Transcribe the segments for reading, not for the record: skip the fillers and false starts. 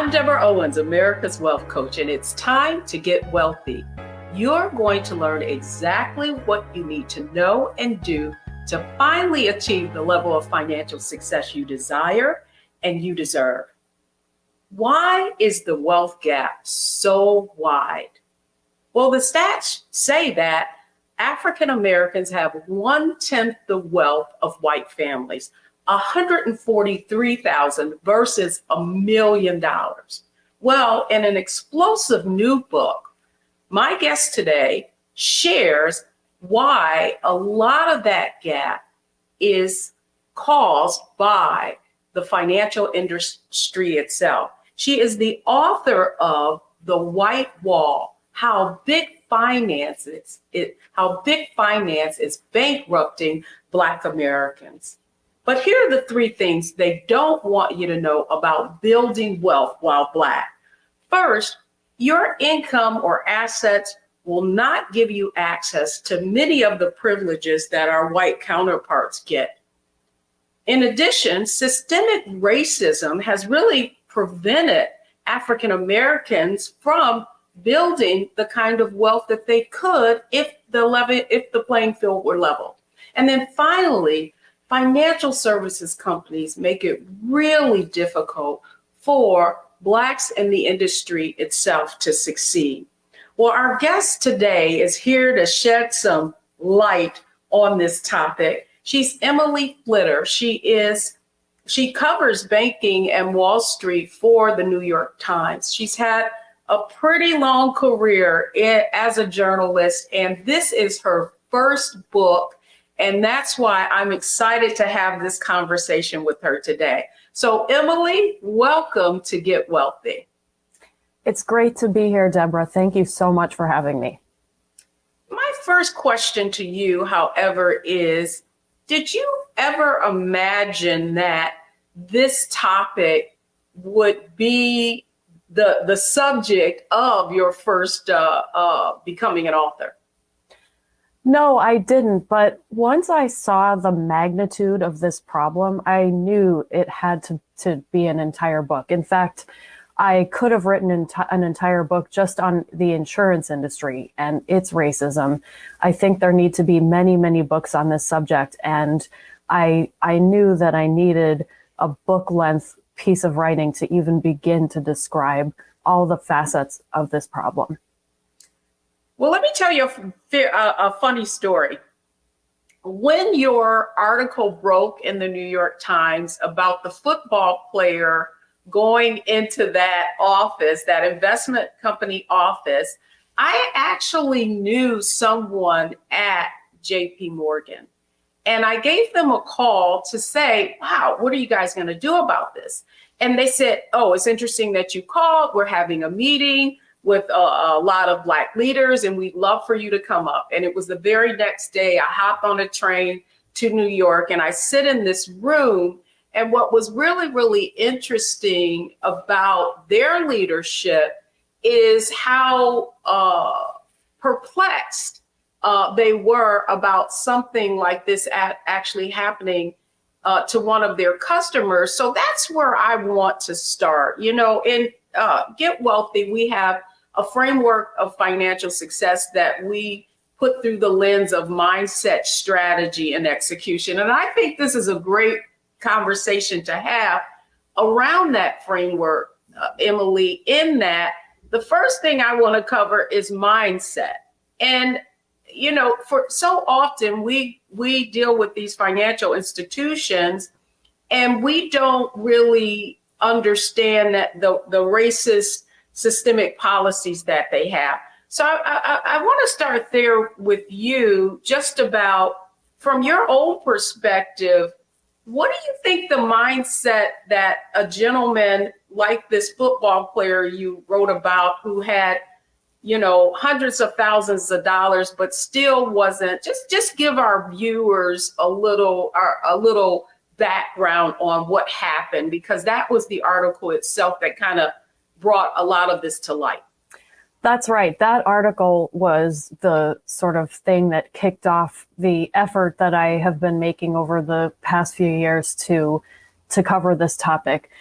I'm Deborah Owens, America's Wealth Coach, and it's time to get wealthy. You're going to learn exactly what you need to know and do to finally achieve the level of financial success you desire and you deserve. Why is the wealth gap so wide? Well, the stats say that African Americans have 1/10 the wealth of white families, $143,000 versus $1 million. Well, in an explosive new book, my guest today shares why a lot of that gap is caused by the financial industry itself. She is the author of The White Wall: How Big Finance is Bankrupting Black Americans. But here are the three things they don't want you to know about building wealth while Black. First, your income or assets will not give you access to many of the privileges that our white counterparts get. In addition, systemic racism has really prevented African Americans from building the kind of wealth that they could if the playing field were level. And then finally, financial services companies make it really difficult for Blacks in the industry itself to succeed. Well, our guest today is here to shed some light on this topic. She's Emily Flitter. She covers banking and Wall Street for the New York Times. She's had a pretty long career as a journalist, and this is her first book. And that's why I'm excited to have this conversation with her today. So Emily, welcome to Get Wealthy. It's great to be here, Deborah. Thank you so much for having me. My first question to you, however, is, did you ever imagine that this topic would be the subject of your first becoming an author? No, I didn't. But once I saw the magnitude of this problem, I knew it had to be an entire book. In fact, I could have written an entire book just on the insurance industry and its racism. I think there need to be many, many books on this subject. And I knew that I needed a book-length piece of writing to even begin to describe all the facets of this problem. Well, let me tell you a funny story. When your article broke in the New York Times about the football player going into that office, that investment company office, I actually knew someone at JP Morgan. And I gave them a call to say, wow, what are you guys going to do about this? And they said, oh, it's interesting that you called. We're having a meeting with a lot of Black leaders, and we'd love for you to come up. And it was the very next day I hopped on a train to New York, and I sit in this room. And what was really, really interesting about their leadership is how perplexed they were about something like this actually happening to one of their customers. So that's where I want to start. You know, in Get Wealthy, we have a framework of financial success that we put through the lens of mindset, strategy, and execution. And I think this is a great conversation to have around that framework, Emily, in that the first thing I want to cover is mindset. And, you know, for so often we deal with these financial institutions and we don't really understand that the racist systemic policies that they have. So I want to start there with you, just about from your own perspective. What do you think the mindset that a gentleman like this football player you wrote about, who had, you know, hundreds of thousands of dollars, but still wasn't, just give our viewers a little background on what happened, because that was the article itself that kind of brought a lot of this to light. That's right. That article was the sort of thing that kicked off the effort that I have been making over the past few years to cover this topic.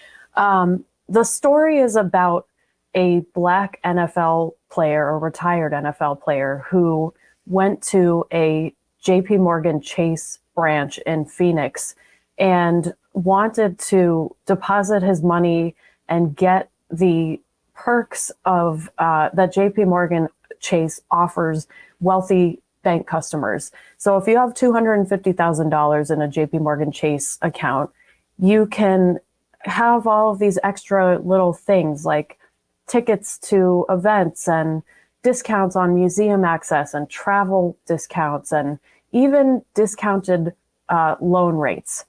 the story is about a Black NFL player, a retired NFL player, who went to a JP Morgan Chase branch in Phoenix and wanted to deposit his money and get the perks of that JP Morgan Chase offers wealthy bank customers. So if you have $250,000 in a JP Morgan Chase account, you can have all of these extra little things like tickets to events and discounts on museum access and travel discounts and even discounted loan rates.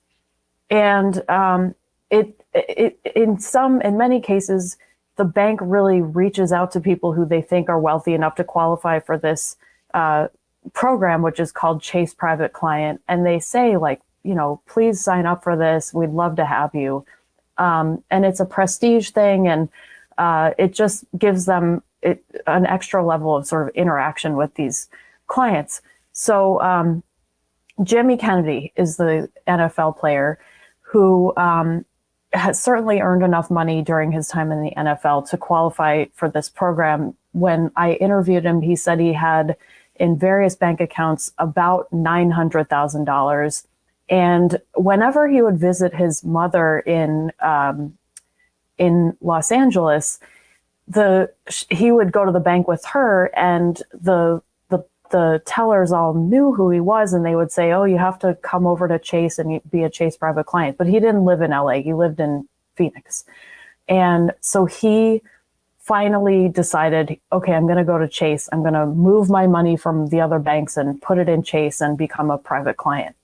And in many cases, the bank really reaches out to people who they think are wealthy enough to qualify for this program, which is called Chase Private Client. And they say, like, please sign up for this. We'd love to have you. And it's a prestige thing. And it just gives them an extra level of sort of interaction with these clients. So Jimmy Kennedy is the NFL player who has certainly earned enough money during his time in the NFL to qualify for this program. When I interviewed him, he said he had in various bank accounts about $900,000. And whenever he would visit his mother in Los Angeles, he would go to the bank with her, and the tellers all knew who he was, and they would say, "Oh, you have to come over to Chase and be a Chase Private Client." But he didn't live in LA; he lived in Phoenix, and so he finally decided, "Okay, I'm going to go to Chase. I'm going to move my money from the other banks and put it in Chase and become a private client."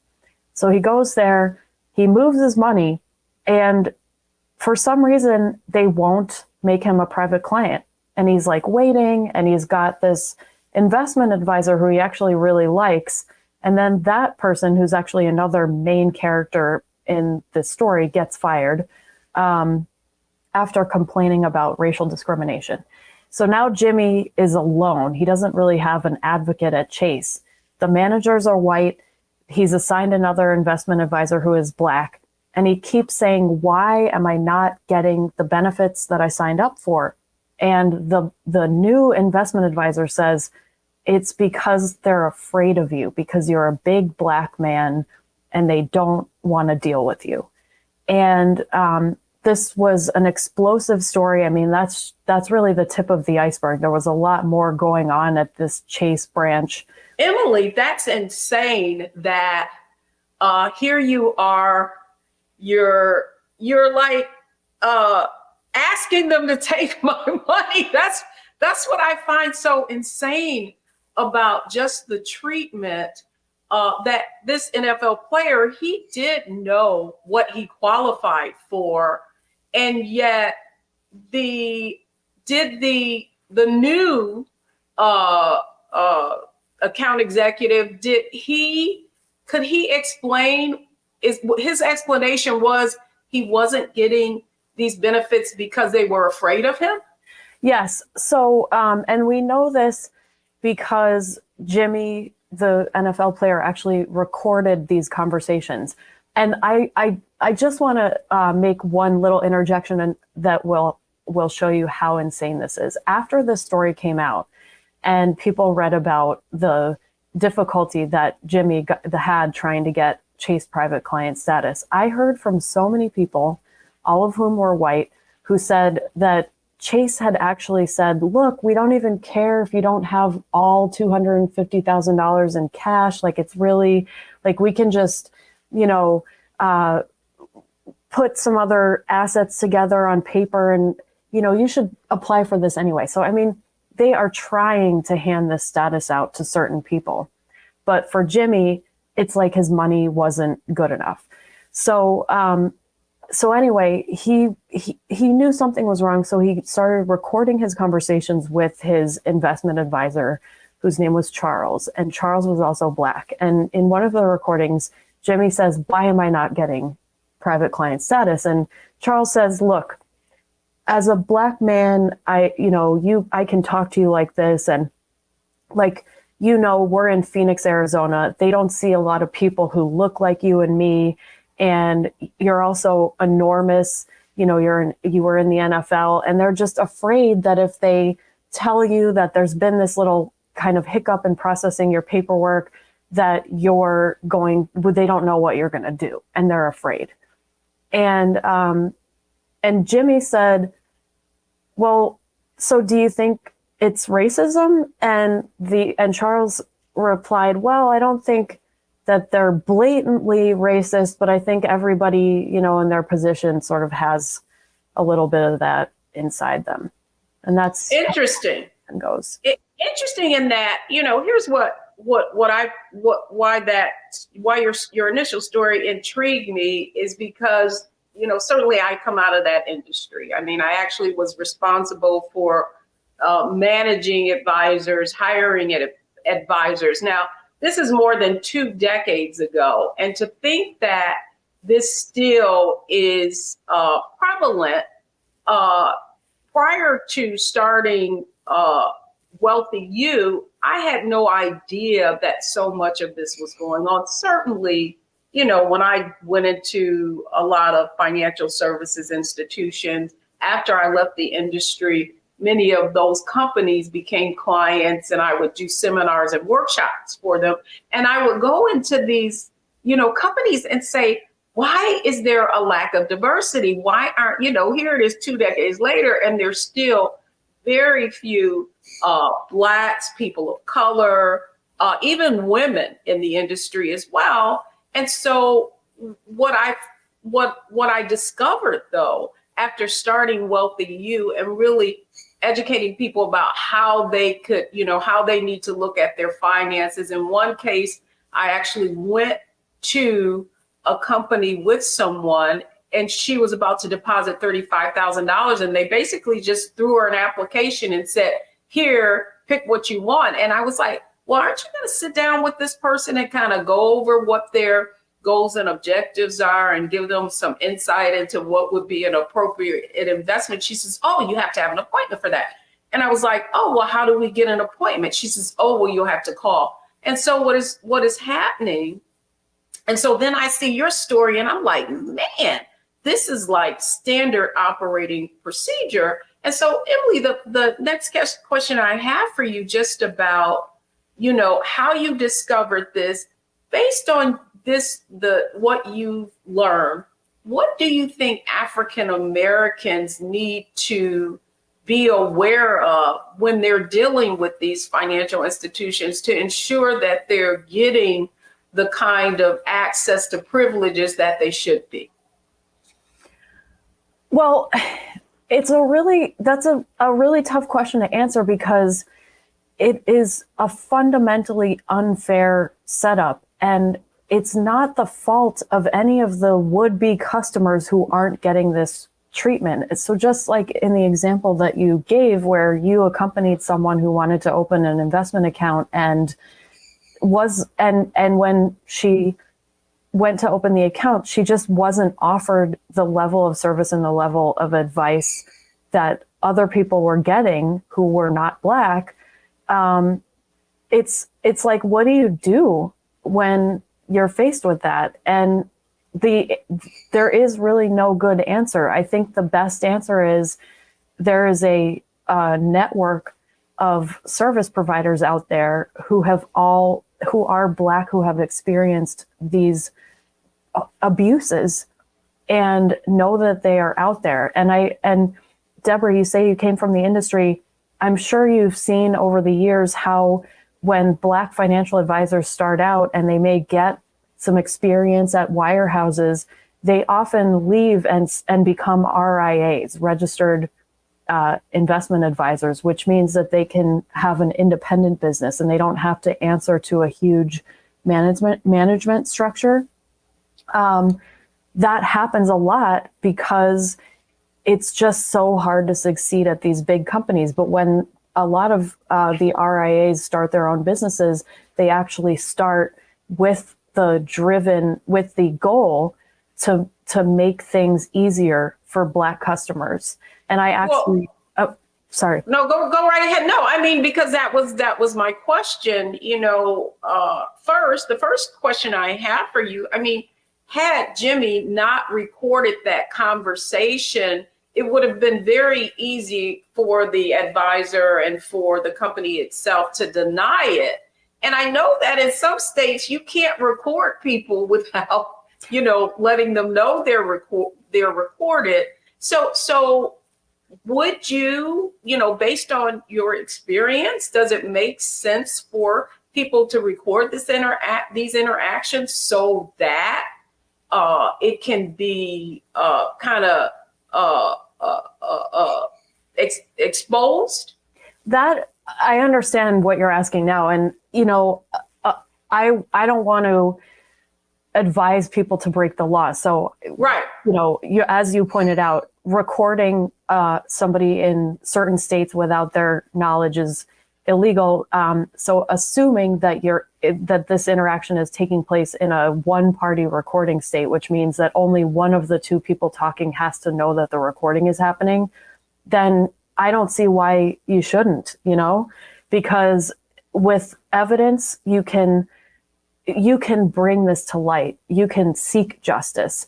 So he goes there, he moves his money, and for some reason, they won't make him a private client. And he's like waiting, and he's got this investment advisor who he actually really likes. And then that person, who's actually another main character in this story, gets fired after complaining about racial discrimination. So now Jimmy is alone. He doesn't really have an advocate at Chase. The managers are white. He's assigned another investment advisor who is Black. And he keeps saying, "Why am I not getting the benefits that I signed up for?" And the new investment advisor says, "It's because they're afraid of you, because you're a big Black man and they don't want to deal with you." And this was an explosive story. I mean, that's really the tip of the iceberg. There was a lot more going on at this Chase branch. Emily, that's insane that here you are, you're like asking them to take my money. That's what I find so insane about just the treatment that this NFL player, he did know what he qualified for, and yet the new account executive, could he explain? His explanation was he wasn't getting these benefits because they were afraid of him? Yes. So, and we know this because Jimmy, the NFL player, actually recorded these conversations. And I just want to make one little interjection, and that will show you how insane this is. After this story came out and people read about the difficulty that Jimmy had trying to get Chase Private Client status, I heard from so many people, all of whom were white, who said that Chase had actually said, "Look, we don't even care if you don't have all $250,000 in cash. Like, it's really like we can just, put some other assets together on paper, and you should apply for this anyway." So, I mean, they are trying to hand this status out to certain people, but for Jimmy, it's like his money wasn't good enough. So, anyway, he knew something was wrong, so he started recording his conversations with his investment advisor, whose name was Charles, and Charles was also Black. And in one of the recordings, Jimmy says, "Why am I not getting private client status?" And Charles says, "Look, as a Black man, I can talk to you like this, and we're in Phoenix, Arizona. They don't see a lot of people who look like you and me. And you're also enormous. you were in the NFL, and they're just afraid that if they tell you that there's been this little kind of hiccup in processing your paperwork, that they don't know what you're going to do, and they're afraid. And Jimmy said, well, so do you think it's racism? And Charles replied, well, I don't think that they're blatantly racist, but I think everybody, in their position sort of has a little bit of that inside them. And that's interesting. And goes. Interesting in that, here's why your initial story intrigued me is because, certainly I come out of that industry. I mean, I actually was responsible for managing advisors, hiring advisors. Now, this is more than 2 decades ago. And to think that this still is prevalent, prior to starting Wealthy You, I had no idea that so much of this was going on. Certainly, when I went into a lot of financial services institutions, after I left the industry, many of those companies became clients, and I would do seminars and workshops for them. And I would go into these, companies and say, why is there a lack of diversity? Why aren't, here it is 2 decades later, and there's still very few Blacks, people of color, even women in the industry as well. And so what I discovered, though, after starting Wealthy You and really educating people about how they could, how they need to look at their finances. In one case, I actually went to a company with someone, and she was about to deposit $35,000, and they basically just threw her an application and said, here, pick what you want. And I was like, well, aren't you going to sit down with this person and kind of go over what their goals and objectives are and give them some insight into what would be an appropriate investment? She says, oh, you have to have an appointment for that. And I was like, oh, well, how do we get an appointment? She says, oh, well, you'll have to call. And so what is happening? And so then I see your story and I'm like, man, this is like standard operating procedure. And so, Emily, the next question I have for you, just about, how you discovered this, based on what you've learned, what do you think African Americans need to be aware of when they're dealing with these financial institutions to ensure that they're getting the kind of access to privileges that they should be? Well, that's a really tough question to answer, because it is a fundamentally unfair setup, and it's not the fault of any of the would-be customers who aren't getting this treatment. So just like in the example that you gave, where you accompanied someone who wanted to open an investment account and when she went to open the account, she just wasn't offered the level of service and the level of advice that other people were getting who were not Black. It's like, what do you do when you're faced with that? And there is really no good answer. I think the best answer is there is a network of service providers out there who are Black, who have experienced these abuses and know that they are out there. And Deborah, you say you came from the industry. I'm sure you've seen over the years how when Black financial advisors start out and they may get some experience at wirehouses, they often leave and become RIAs, registered investment advisors, which means that they can have an independent business and they don't have to answer to a huge management structure. That happens a lot because it's just so hard to succeed at these big companies. But when a lot of the RIAs start their own businesses, they actually start with the goal to make things easier for Black customers. And I actually, sorry. No, go right ahead. No, I mean, because that was my question. The first question I have for you, I mean, had Jimmy not recorded that conversation, it would have been very easy for the advisor and for the company itself to deny it. And I know that in some states you can't record people without, letting them know they're recorded. So would you, based on your experience, does it make sense for people to record these interactions so that it can be exposed? That I understand what you're asking now, and I don't want to advise people to break the law. So, right, as you pointed out, recording somebody in certain states without their knowledge is illegal. So, assuming that this interaction is taking place in a one-party recording state, which means that only one of the two people talking has to know that the recording is happening, then I don't see why you shouldn't, because with evidence, you can bring this to light. You can seek justice.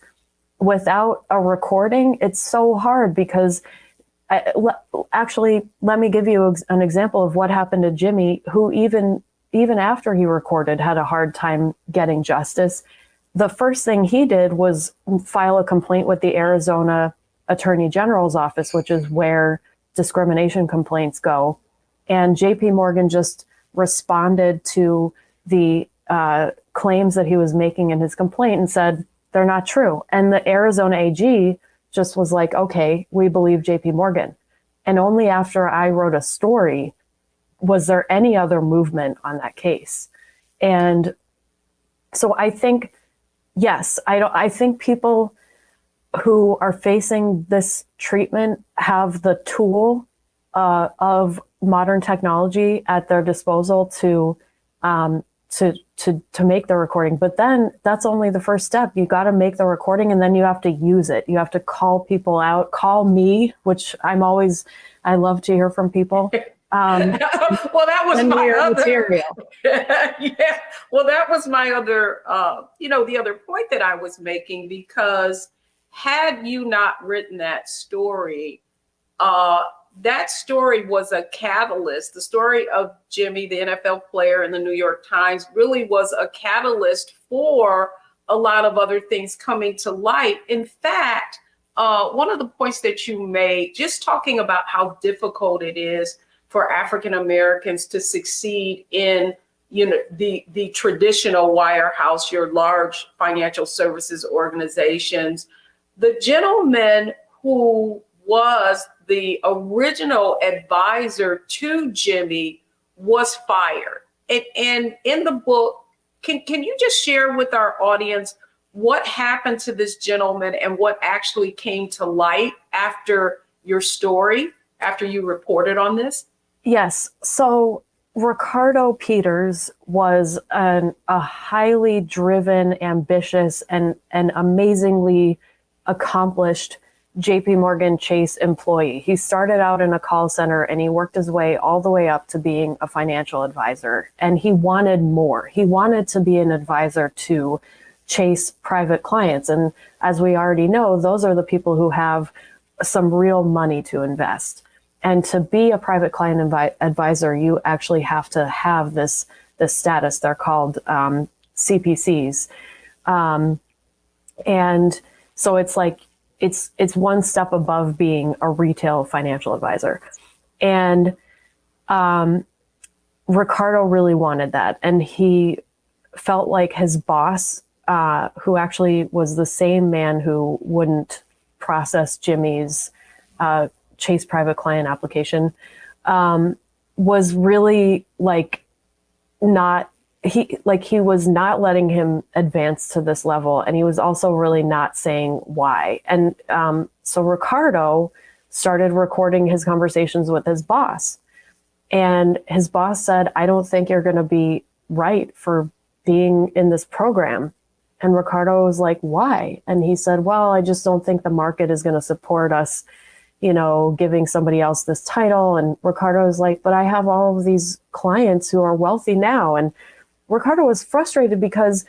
Without a recording, it's so hard because actually, let me give you an example of what happened to Jimmy, who even after he recorded had a hard time getting justice. The first thing he did was file a complaint with the Arizona Attorney General's office, which is where discrimination complaints go. And JP Morgan just responded to the claims that he was making in his complaint and said, they're not true. And the Arizona AG just was like, okay, we believe JP Morgan. And only after I wrote a story was there any other movement on that case. And so I think, yes, I think people who are facing this treatment have the tool of modern technology at their disposal to make the recording. But then that's only the first step. You got to make the recording and then you have to use it. You have to call people out, call me, which I love to hear from people. Well, that was my other material. Yeah. Well, that was my other, the other point that I was making, because had you not written that story was a catalyst. The story of Jimmy, the NFL player in the New York Times, really was a catalyst for a lot of other things coming to light. In fact, one of the points that you made, just talking about how difficult it is for African Americans to succeed in, the traditional wirehouse, your large financial services organizations. The gentleman who was the original advisor to Jimmy was fired. And in the book, can you just share with our audience what happened to this gentleman and what actually came to light after your story, after you reported on this? Yes. So Ricardo Peters was a highly driven, ambitious, and amazingly accomplished JP Morgan Chase employee. He started out in a call center and he worked his way all the way up to being a financial advisor. And he wanted more. He wanted to be an advisor to Chase private clients. And as we already know, those are the people who have some real money to invest. And to be a private client advisor, you actually have to have this status. They're called CPCs. And so it's like, it's one step above being a retail financial advisor. And Ricardo really wanted that. And he felt like his boss, who actually was the same man who wouldn't process Jimmy's Chase private client application, was really he was not letting him advance to this level. And he was also really not saying why. And so Ricardo started recording his conversations with his boss. And his boss said, I don't think you're going to be right for being in this program. And Ricardo was like, why? And he said, well, I just don't think the market is going to support us, giving somebody else this title. And Ricardo was like, but I have all of these clients who are wealthy now. And Ricardo was frustrated because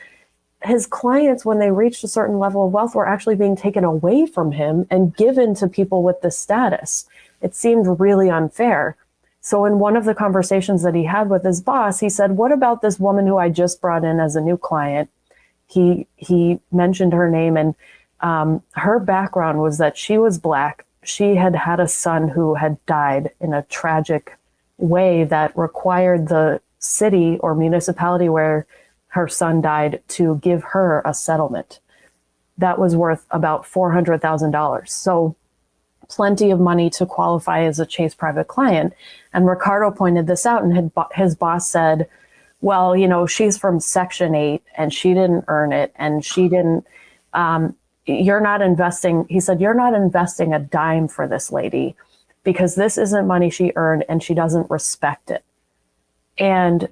his clients, when they reached a certain level of wealth, were actually being taken away from him and given to people with this status. It seemed really unfair. So in one of the conversations that he had with his boss, he said, "What about this woman who I just brought in as a new client?" He mentioned her name, and her background was that she was Black. She had had a son who had died in a tragic way that required the city or municipality where her son died to give her a settlement that was worth about $400,000. So plenty of money to qualify as a Chase private client. And Ricardo pointed this out, and his boss said, "Well, she's from Section 8 and she didn't earn it, and she didn't, you're not investing," he said, "you're not investing a dime for this lady because this isn't money she earned and she doesn't respect it." And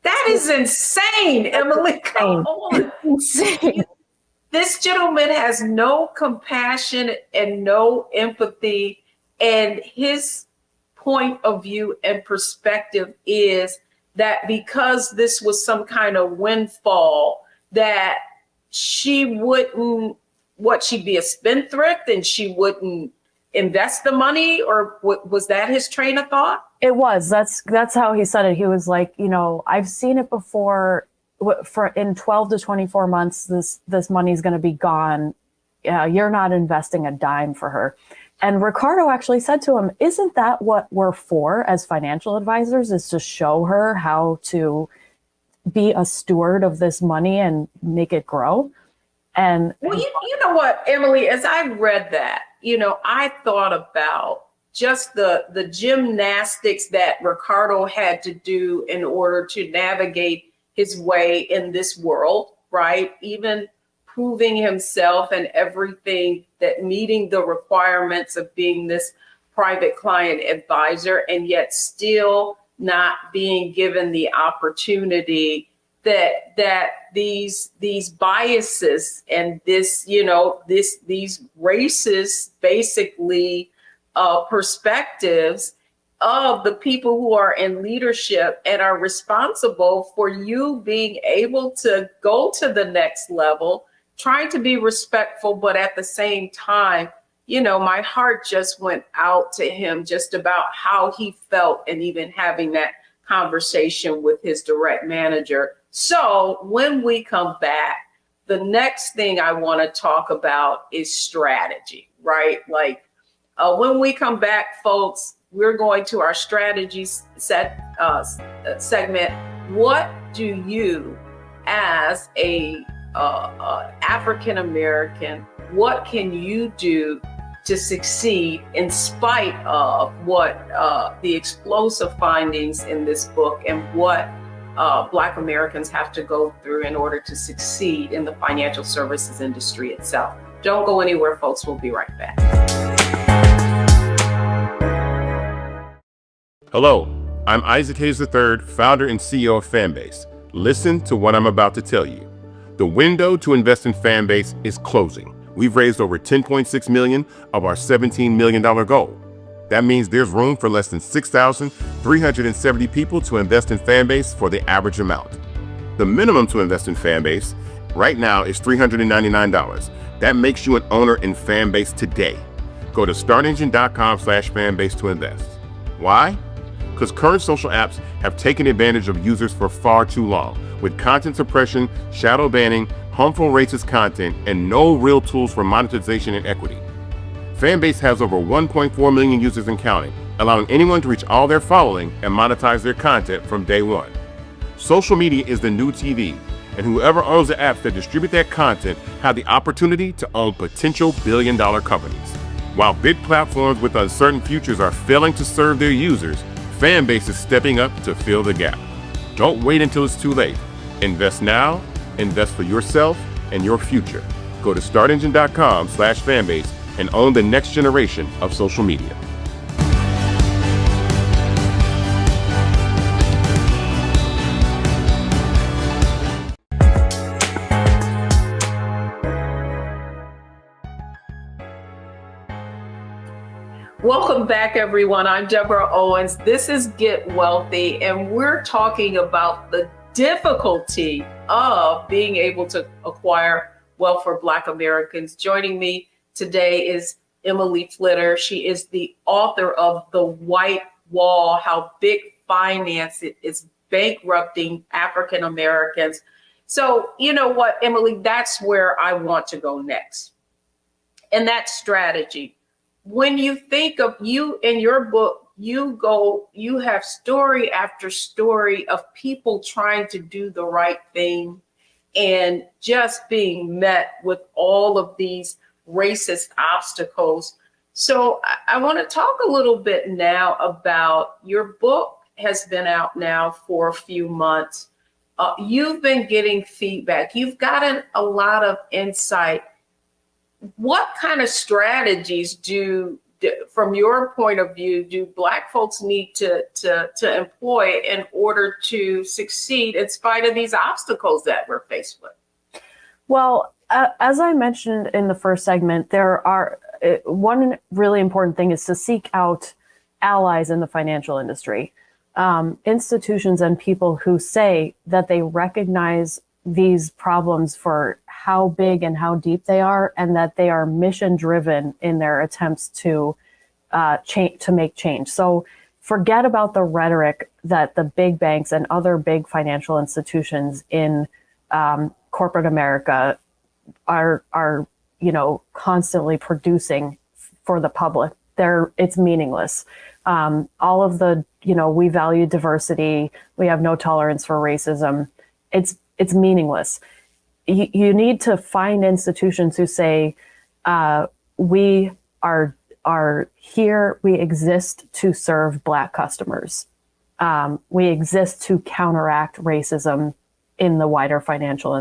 that is insane, Emily. Come on. Insane. This gentleman has no compassion and no empathy. And his point of view and perspective is that because this was some kind of windfall, that she wouldn't, she'd be a spendthrift and she wouldn't invest the money? Or was that his train of thought? It was. That's how he said it. He was like, "I've seen it before. For in 12 to 24 months, this money's going to be gone. You're not investing a dime for her." And Ricardo actually said to him, "Isn't that what we're for as financial advisors, is to show her how to be a steward of this money and make it grow?" And well, you know what, Emily, as I read that, I thought about just the gymnastics that Ricardo had to do in order to navigate his way in this world, right? Even proving himself and everything, that meeting the requirements of being this private client advisor, and yet still not being given the opportunity that these biases and these racist basically perspectives of the people who are in leadership and are responsible for you being able to go to the next level, trying to be respectful, but at the same time, my heart just went out to him just about how he felt, and even having that conversation with his direct manager. So when we come back, the next thing I want to talk about is strategy, right? Like when we come back, folks, we're going to our strategy segment. What do you, as a African American, what can you do to succeed in spite of what the explosive findings in this book, and what Black Americans have to go through in order to succeed in the financial services industry itself? Don't go anywhere, folks. We'll be right back. Hello, I'm Isaac Hayes III, founder and CEO of Fanbase. Listen to what I'm about to tell you. The window to invest in Fanbase is closing. We've raised over $10.6 million of our $17 million goal. That means there's room for less than 6,370 people to invest in Fanbase for the average amount. The minimum to invest in Fanbase right now is $399. That makes you an owner in Fanbase today. Go to startengine.com/fanbase to invest. Why? Because current social apps have taken advantage of users for far too long, with content suppression, shadow banning, harmful racist content, and no real tools for monetization and equity. Fanbase has over 1.4 million users and counting, allowing anyone to reach all their following and monetize their content from day one. Social media is the new TV, and whoever owns the apps that distribute that content have the opportunity to own potential billion-dollar companies. While big platforms with uncertain futures are failing to serve their users, Fanbase is stepping up to fill the gap. Don't wait until it's too late. Invest now, invest for yourself and your future. Go to startengine.com/fanbase and own the next generation of social media. Welcome back, everyone. I'm Deborah Owens. This is Get Wealthy, and we're talking about the difficulty of being able to acquire wealth for Black Americans. Joining me today is Emily Flitter. She is the author of The White Wall, How Big Finance is Bankrupting African Americans. So, you know what, Emily, that's where I want to go next. And that strategy. When you think of you in your book, you have story after story of people trying to do the right thing and just being met with all of these racist obstacles. So I want to talk a little bit now about your book has been out now for a few months. You've been getting feedback. You've gotten a lot of insight. What kind of strategies from your point of view, do Black folks need to employ in order to succeed in spite of these obstacles that we're faced with? Well, as I mentioned in the first segment, there are one really important thing is to seek out allies in the financial industry, institutions and people who say that they recognize these problems for how big and how deep they are, and that they are mission driven in their attempts to make change. So forget about the rhetoric that the big banks and other big financial institutions in corporate America are constantly producing for the public. It's meaningless. All of the, we value diversity, we have no tolerance for racism. It's meaningless. You need to find institutions who say, we are here, we exist to serve Black customers. We exist to counteract racism in the wider financial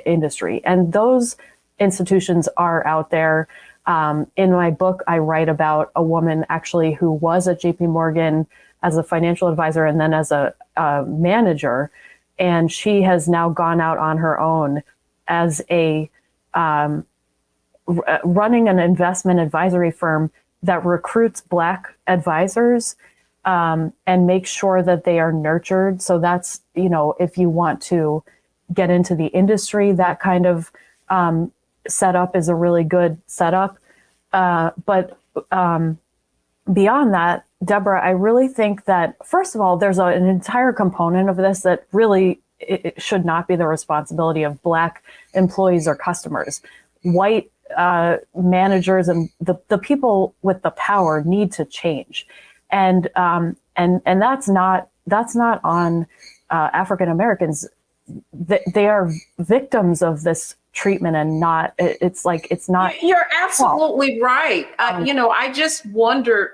industry. And those institutions are out there. In my book, I write about a woman actually who was at JP Morgan as a financial advisor and then as a manager. And she has now gone out on her own as a running an investment advisory firm that recruits Black advisors and makes sure that they are nurtured. So that's, if you want to get into the industry, that kind of setup is a really good setup. But beyond that, Deborah, I really think that, first of all, there's an entire component of this that really it should not be the responsibility of Black employees or customers. White managers and the people with the power need to change, and that's not on African Americans. They are victims of this treatment, and it's not. You're absolutely right. I just wondered,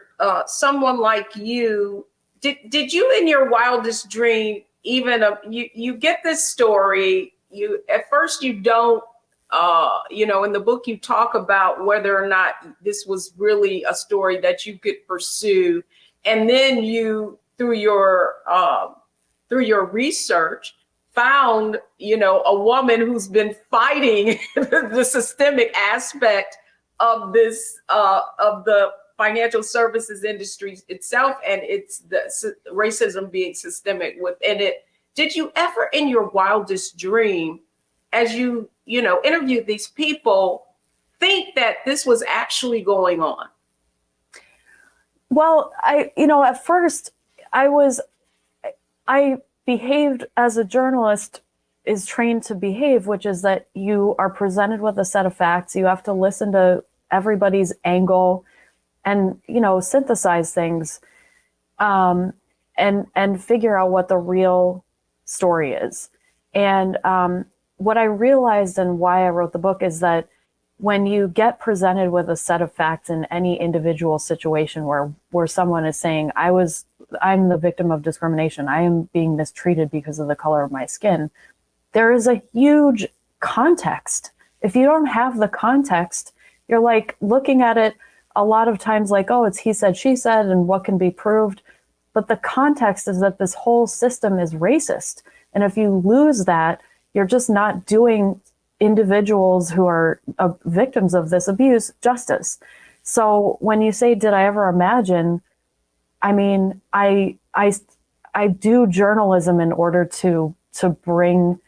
someone like you, did you in your wildest dream even you get this story, at first you don't. In the book, you talk about whether or not this was really a story that you could pursue. And then you, through your research, found, a woman who's been fighting the systemic aspect of this, of the financial services industry itself, and it's the racism being systemic within it. Did you ever in your wildest dream, as you interviewed these people, think that this was actually going on? Well, at first I behaved as a journalist is trained to behave, which is that you are presented with a set of facts. You have to listen to everybody's angle and, synthesize things, and figure out what the real story is. And, what I realized and why I wrote the book is that when you get presented with a set of facts in any individual situation where someone is saying, I'm the victim of discrimination, I am being mistreated because of the color of my skin, there is a huge context. If you don't have the context, you're like looking at it a lot of times like, oh, it's he said, she said, and what can be proved. But the context is that this whole system is racist. And if you lose that, you're just not doing individuals who are victims of this abuse justice. So when you say, did I ever imagine, I mean, I do journalism in order to to bring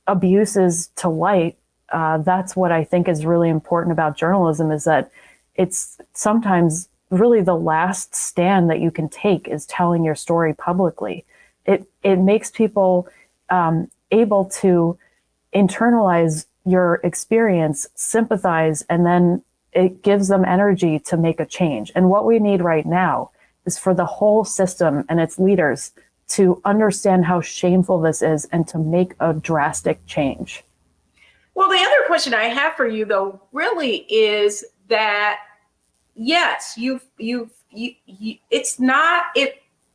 abuses to light. That's what I think is really important about journalism, is that it's sometimes really the last stand that you can take is telling your story publicly. It makes people able to internalize your experience, sympathize, and then it gives them energy to make a change. And what we need right now is for the whole system and its leaders to understand how shameful this is and to make a drastic change. Well, the other question I have for you, though, really is that, yes, it's not,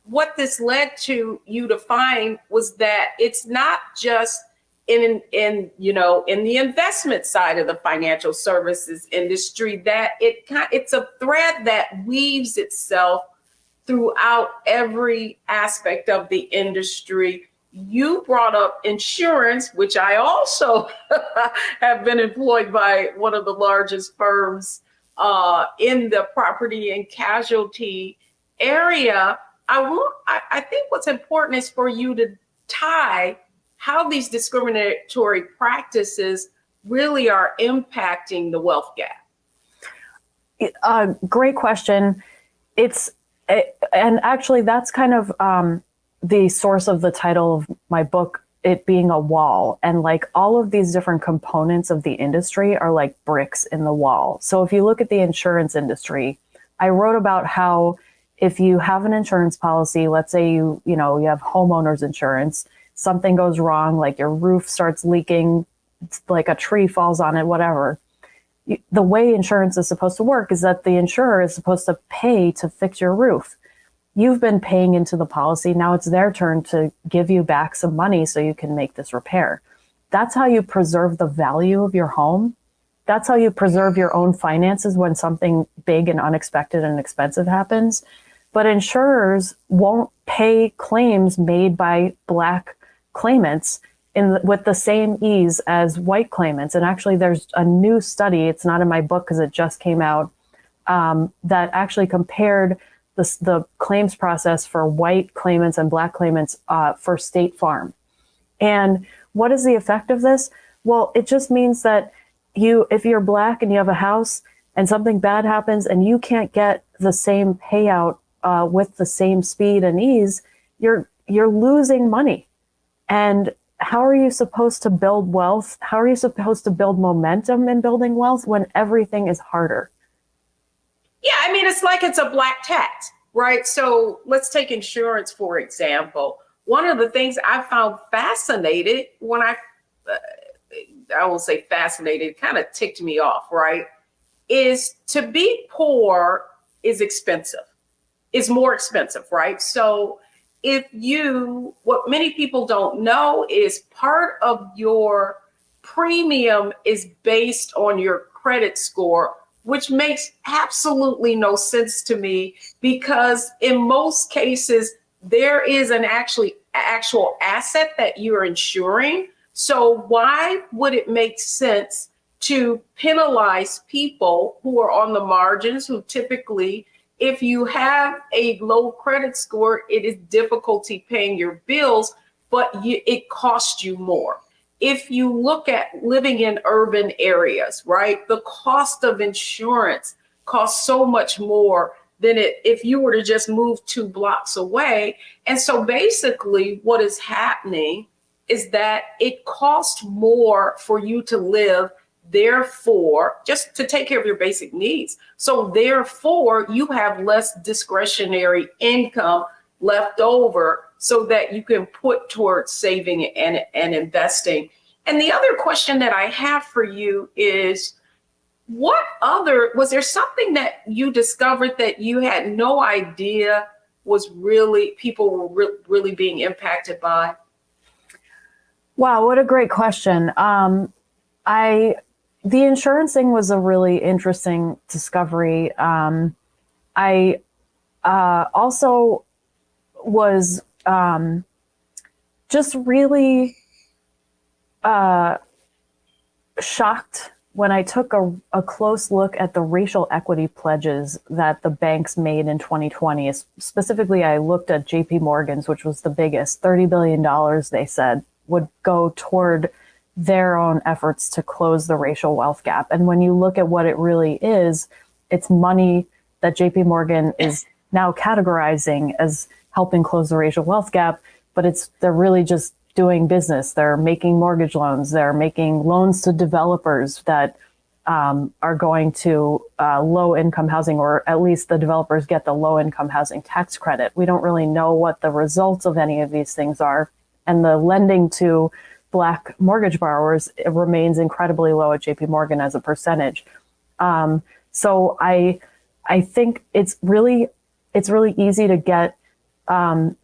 what this led to you to find was that it's not just in the investment side of the financial services industry, that it's a thread that weaves itself throughout every aspect of the industry. You brought up insurance, which I also have been employed by one of the largest firms in the property and casualty area. I think what's important is for you to tie how these discriminatory practices really are impacting the wealth gap. Great question. And actually that's kind of the source of the title of my book, it being a wall. And like all of these different components of the industry are like bricks in the wall. So if you look at the insurance industry, I wrote about how if you have an insurance policy, let's say you have homeowners insurance, something goes wrong, like your roof starts leaking, like a tree falls on it, whatever. The way insurance is supposed to work is that the insurer is supposed to pay to fix your roof. You've been paying into the policy. Now it's their turn to give you back some money so you can make this repair. That's how you preserve the value of your home. That's how you preserve your own finances when something big and unexpected and expensive happens. But insurers won't pay claims made by Black claimants with the same ease as white claimants. And actually, there's a new study, it's not in my book because it just came out, that actually compared the claims process for white claimants and Black claimants for State Farm. And what is the effect of this? Well, it just means that if you're Black and you have a house and something bad happens and you can't get the same payout with the same speed and ease, you're losing money. And how are you supposed to build wealth? How are you supposed to build momentum in building wealth when everything is harder? Yeah, I mean, it's like it's a black tax, right? So let's take insurance, for example. One of the things I found fascinated when I won't say fascinated, it kind of ticked me off, right? Is to be poor is expensive, is more expensive, right? So what many people don't know is part of your premium is based on your credit score, which makes absolutely no sense to me, because in most cases, there is an actual asset that you're insuring. So why would it make sense to penalize people who are on the margins, who typically, if you have a low credit score, it is difficulty paying your bills, but it costs you more. If you look at living in urban areas, right, the cost of insurance costs so much more than if you were to just move 2 blocks away. And so basically what is happening is that it costs more for you to live, therefore, just to take care of your basic needs. So therefore, you have less discretionary income left over so that you can put towards saving and investing. And the other question that I have for you is, was there something that you discovered that you had no idea was people were really being impacted by? Wow, what a great question. The insurance thing was a really interesting discovery. I also was just really shocked when I took a close look at the racial equity pledges that the banks made in 2020, specifically I looked at JP Morgan's, which was the biggest, $30 billion they said would go toward their own efforts to close the racial wealth gap. And when you look at what it really is, it's money that JP Morgan is now categorizing as helping close the racial wealth gap, but they're really just doing business. They're making mortgage loans. They're making loans to developers that are going to low-income housing, or at least the developers get the low-income housing tax credit. We don't really know what the results of any of these things are. And the lending to Black mortgage borrowers, it remains incredibly low at JP Morgan as a percentage. So I think it's really easy to get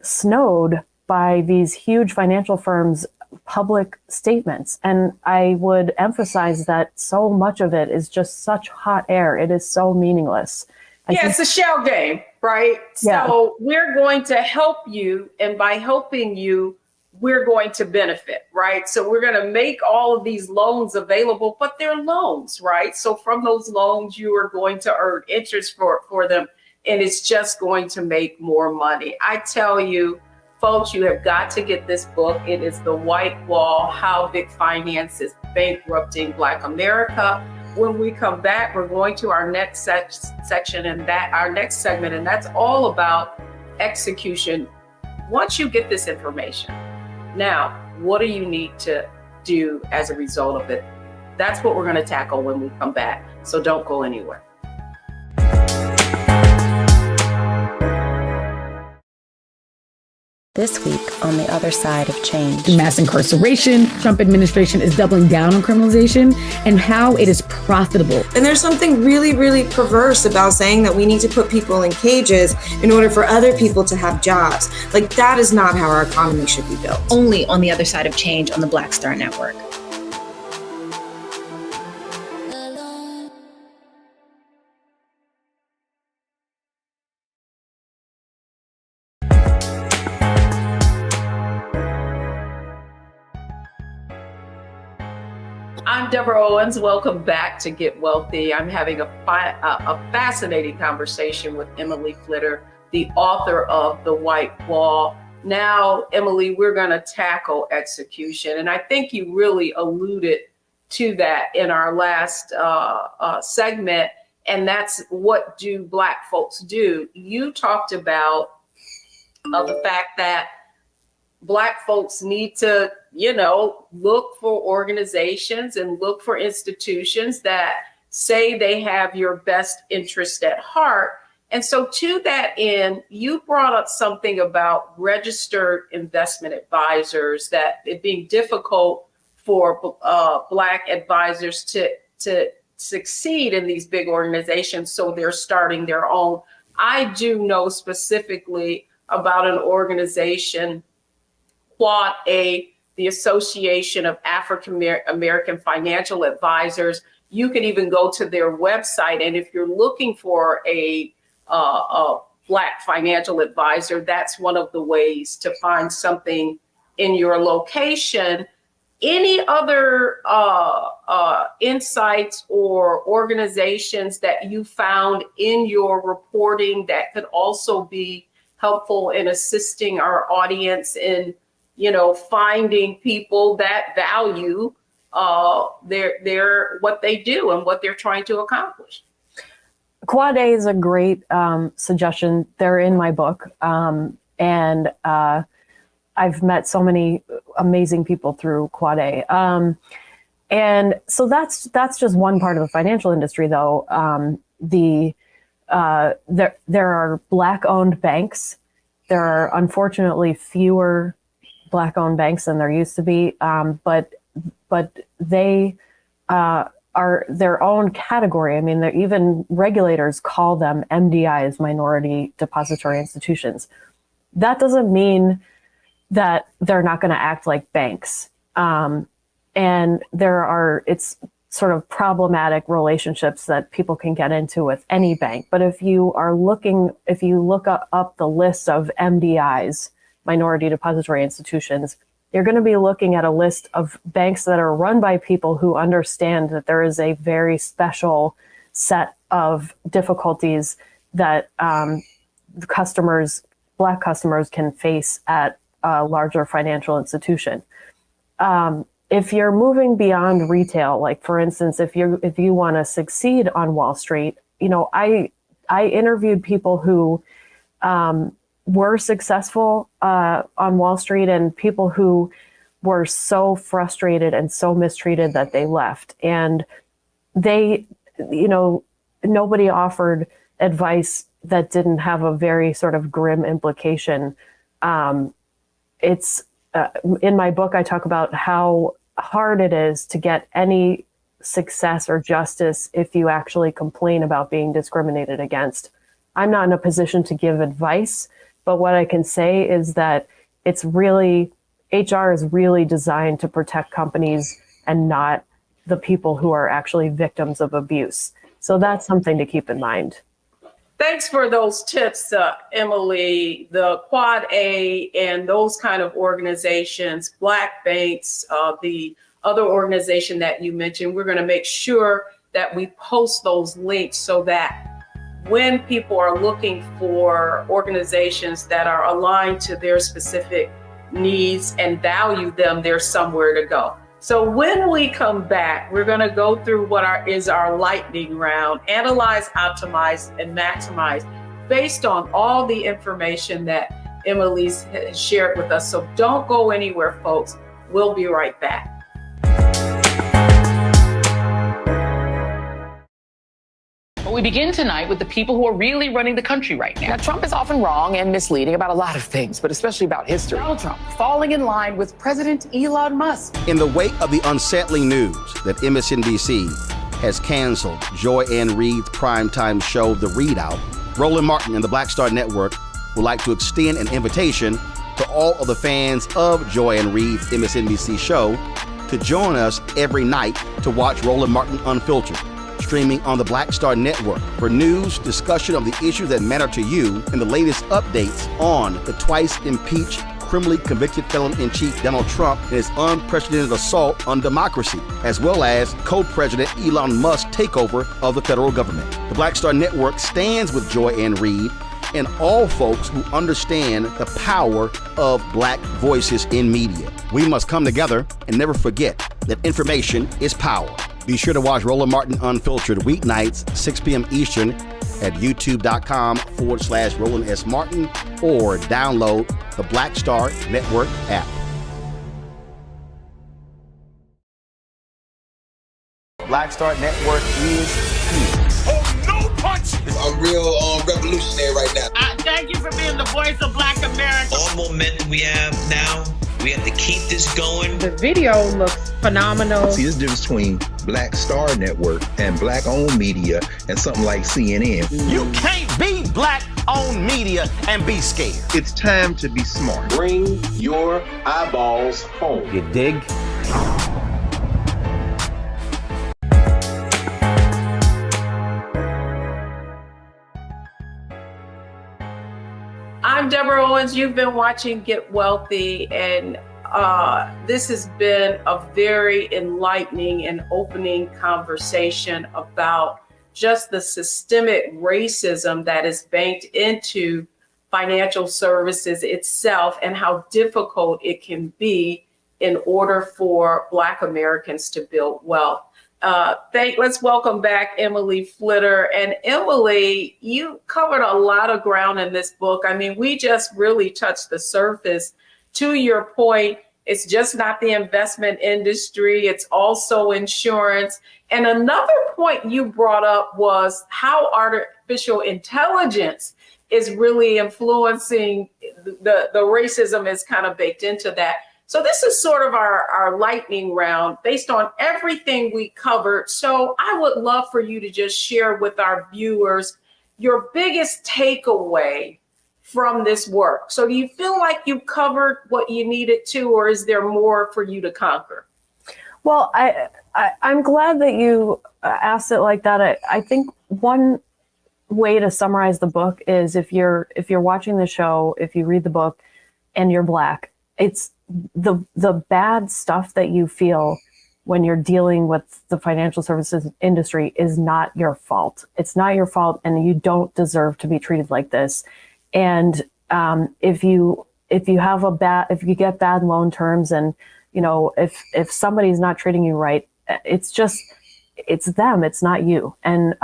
snowed by these huge financial firms' public statements. And I would emphasize that so much of it is just such hot air. It is so meaningless. It's a shell game, right? Yeah. So we're going to help you, and by helping you, we're going to benefit, right? So we're going to make all of these loans available, but they're loans, right? So from those loans, you are going to earn interest for them, and it's just going to make more money. I tell you, folks, you have got to get this book. It is The White Wall, How Big Finance is Bankrupting Black America. When we come back, we're going to our next section and our next segment, and that's all about execution. Once you get this information, now, what do you need to do as a result of it? That's what we're going to tackle when we come back. So don't go anywhere. This week on The Other Side of Change. Mass incarceration, Trump administration is doubling down on criminalization, and how it is profitable. And there's something really, really perverse about saying that we need to put people in cages in order for other people to have jobs. Like, that is not how our economy should be built. Only on The Other Side of Change on the Black Star Network. I'm Deborah Owens. Welcome back to Get Wealthy. I'm having a fascinating conversation with Emily Flitter, the author of The White Wall. Now, Emily, we're going to tackle execution. And I think you really alluded to that in our last segment. And that's, what do Black folks do? You talked about the fact that Black folks need to, look for organizations and look for institutions that say they have your best interest at heart. And so to that end, you brought up something about registered investment advisors, that it being difficult for Black advisors to succeed in these big organizations, so they're starting their own. I do know specifically about an organization, Quad A, the Association of African American Financial Advisors. You can even go to their website, and if you're looking for a Black financial advisor, that's one of the ways to find something in your location. Any other insights or organizations that you found in your reporting that could also be helpful in assisting our audience in finding people that value their what they do and what they're trying to accomplish? Quad A is a great suggestion. They're in my book. And I've met so many amazing people through Quad A. And so that's just one part of the financial industry, though. There are Black-owned banks. There are unfortunately fewer Black-owned banks than there used to be, but they are their own category. I mean, even regulators call them MDIs, minority depository institutions. That doesn't mean that they're not going to act like banks. And it's sort of problematic relationships that people can get into with any bank. But if you look up the list of MDIs, minority depository institutions, you're going to be looking at a list of banks that are run by people who understand that there is a very special set of difficulties that Black customers can face at a larger financial institution. If you're moving beyond retail, like for instance, if you want to succeed on Wall Street, I interviewed people who were successful on Wall Street and people who were so frustrated and so mistreated that they left. And they, nobody offered advice that didn't have a very sort of grim implication. It's in my book, I talk about how hard it is to get any success or justice if you actually complain about being discriminated against. I'm not in a position to give advice, but what I can say is that HR is really designed to protect companies and not the people who are actually victims of abuse. So that's something to keep in mind. Thanks for those tips, Emily. The Quad A and those kind of organizations, Black banks, the other organization that you mentioned, we're going to make sure that we post those links so that when people are looking for organizations that are aligned to their specific needs and value them, there's somewhere to go. So when we come back, we're going to go through what is our lightning round, analyze, optimize, and maximize based on all the information that Emily's shared with us. So don't go anywhere, folks. We'll be right back. We begin tonight with the people who are really running the country right now. Now, Trump is often wrong and misleading about a lot of things, but especially about history. Donald Trump falling in line with President Elon Musk. In the wake of the unsettling news that MSNBC has canceled Joy Ann Reid's primetime show, The Readout, Roland Martin and the Black Star Network would like to extend an invitation to all of the fans of Joy Ann Reid's MSNBC show to join us every night to watch Roland Martin Unfiltered, streaming on the Black Star Network for news, discussion of the issues that matter to you, and the latest updates on the twice impeached, criminally convicted felon-in-chief Donald Trump and his unprecedented assault on democracy, as well as co-president Elon Musk's takeover of the federal government. The Black Star Network stands with Joy Ann Reid and all folks who understand the power of Black voices in media. We must come together and never forget that information is power. Be sure to watch Roland Martin Unfiltered weeknights, 6 p.m. Eastern at youtube.com/Roland S. Martin or download the Black Star Network app. Black Star Network is here. Oh, no punch! I'm real revolutionary right now. Thank you for being the voice of Black America. All momentum we have now, we have to keep this going. The video looks phenomenal. See, there's a difference between Black Star Network and Black-owned media and something like CNN. You can't be Black-owned media and be scared. It's time to be smart. Bring your eyeballs home. You dig? I'm Deborah Owens. You've been watching Get Wealthy, and this has been a very enlightening and opening conversation about just the systemic racism that is banked into financial services itself and how difficult it can be in order for Black Americans to build wealth. Let's welcome back Emily Flitter. And Emily, you covered a lot of ground in this book. I mean, we just really touched the surface. To your point, it's just not the investment industry, it's also insurance. And another point you brought up was how artificial intelligence is really influencing the racism is kind of baked into that. So this is sort of our lightning round based on everything we covered. So I would love for you to just share with our viewers your biggest takeaway from this work. So do you feel like you covered what you needed to, or is there more for you to conquer? Well, I'm glad that you asked it like that. I think one way to summarize the book is if you're watching the show, if you read the book and you're Black, the bad stuff that you feel when you're dealing with the financial services industry is not your fault. It's not your fault, and you don't deserve to be treated like this. And if you get bad loan terms, and if somebody's not treating you right, it's them, it's not you. And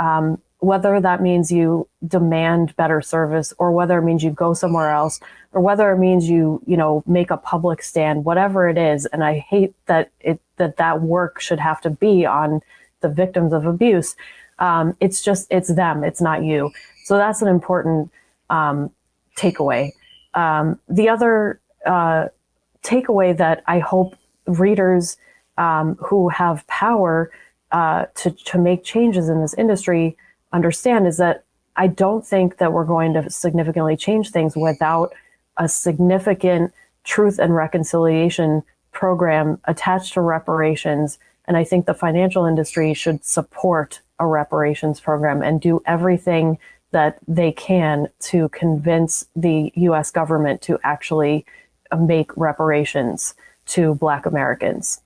whether that means you demand better service, or whether it means you go somewhere else, or whether it means you make a public stand, whatever it is. And I hate that that work should have to be on the victims of abuse. It's them, it's not you. So that's an important takeaway. The other takeaway that I hope readers who have power to make changes in this industry understand is that I don't think that we're going to significantly change things without a significant truth and reconciliation program attached to reparations. And I think the financial industry should support a reparations program and do everything that they can to convince the U.S. government to actually make reparations to Black Americans.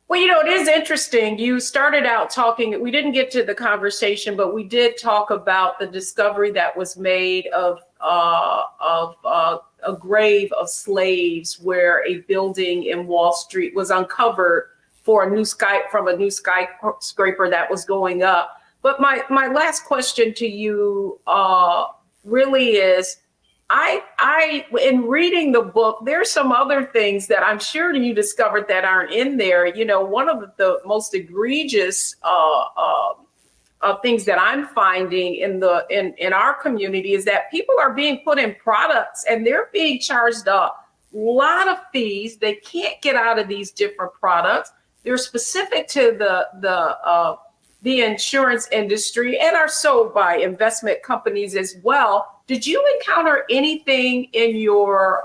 Well, it is interesting. You started out talking, we didn't get to the conversation, but we did talk about the discovery that was made of a grave of slaves, where a building in Wall Street was uncovered from a new skyscraper that was going up. But my last question to you really is, I in reading the book, there's some other things that I'm sure you discovered that aren't in there. One of the most egregious things that I'm finding in our community is that people are being put in products and they're being charged a lot of fees. They can't get out of these different products. They're specific to the insurance industry and are sold by investment companies as well. Did you encounter anything in your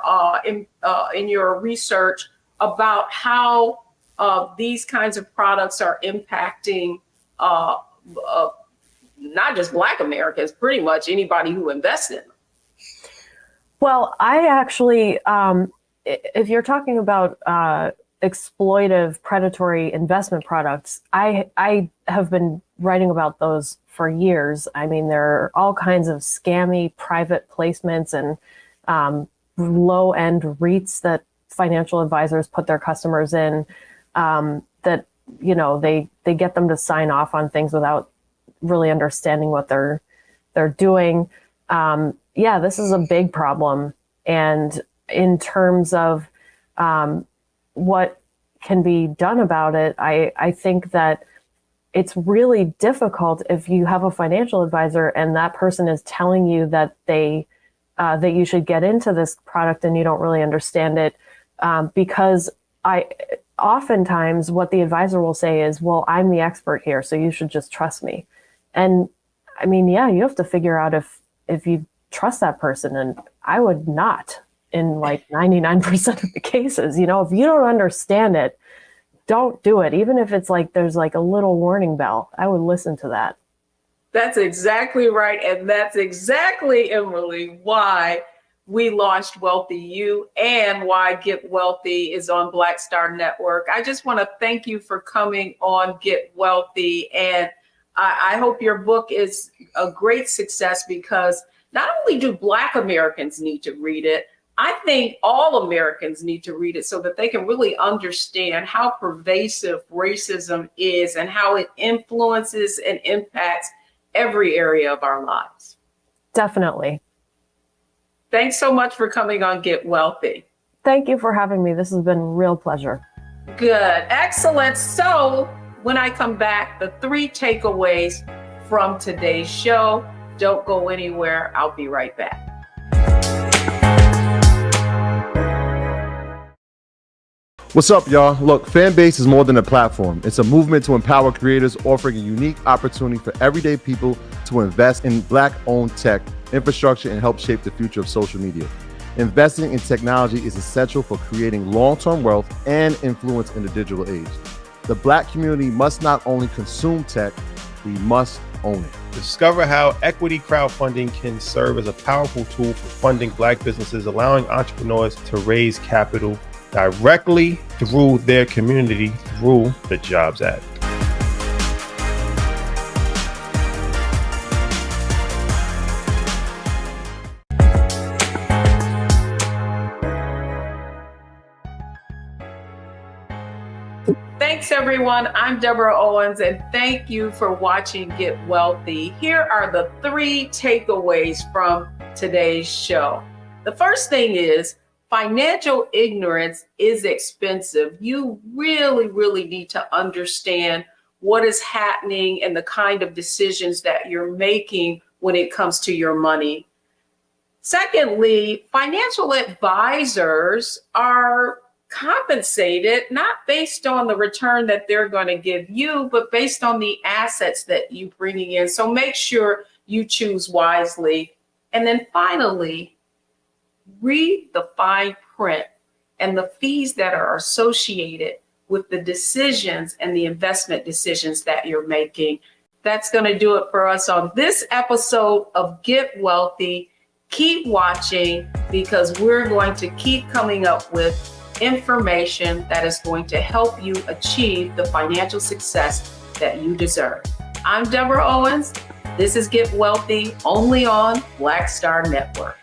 research about how these kinds of products are impacting not just Black Americans, pretty much anybody who invests in them? Well, I actually, if you're talking about exploitive, predatory investment products, I have been writing about those for years. I mean, there are all kinds of scammy private placements and low-end REITs that financial advisors put their customers in, that they get them to sign off on things without really understanding what they're doing. This is a big problem. And in terms of what can be done about it, I think that it's really difficult if you have a financial advisor and that person is telling you that that you should get into this product and you don't really understand it, because oftentimes what the advisor will say is, well, I'm the expert here, so you should just trust me. And I mean, you have to figure out if you trust that person, and I would not in like 99% of the cases. If you don't understand it, don't do it. Even if it's like there's like a little warning bell, I would listen to that. That's exactly right. And that's exactly, Emily, why we launched Wealthy You and why Get Wealthy is on Black Star Network. I just want to thank you for coming on Get Wealthy. And I hope your book is a great success, because not only do Black Americans need to read it, I think all Americans need to read it so that they can really understand how pervasive racism is and how it influences and impacts every area of our lives. Definitely. Thanks so much for coming on Get Wealthy. Thank you for having me. This has been a real pleasure. Good. Excellent. So when I come back, the 3 takeaways from today's show. Don't go anywhere. I'll be right back. What's up, y'all? Look, Fanbase is more than a platform. It's a movement to empower creators, offering a unique opportunity for everyday people to invest in Black-owned tech, infrastructure, and help shape the future of social media. Investing in technology is essential for creating long-term wealth and influence in the digital age. The Black community must not only consume tech, we must own it. Discover how equity crowdfunding can serve as a powerful tool for funding Black businesses, allowing entrepreneurs to raise capital directly through their community through the Jobs Act. Thanks, everyone. I'm Deborah Owens, and thank you for watching Get Wealthy. Here are the 3 takeaways from today's show. The first thing is financial ignorance is expensive. You really need to understand what is happening and the kind of decisions that you're making when it comes to your money. Secondly, financial advisors are compensated not based on the return that they're going to give you, but based on the assets that you bringing in. So make sure you choose wisely. And then finally, read the fine print and the fees that are associated with the decisions and the investment decisions that you're making. That's going to do it for us on this episode of Get Wealthy. Keep watching, because we're going to keep coming up with information that is going to help you achieve the financial success that you deserve. I'm Deborah Owens. This is Get Wealthy, only on Black Star Network.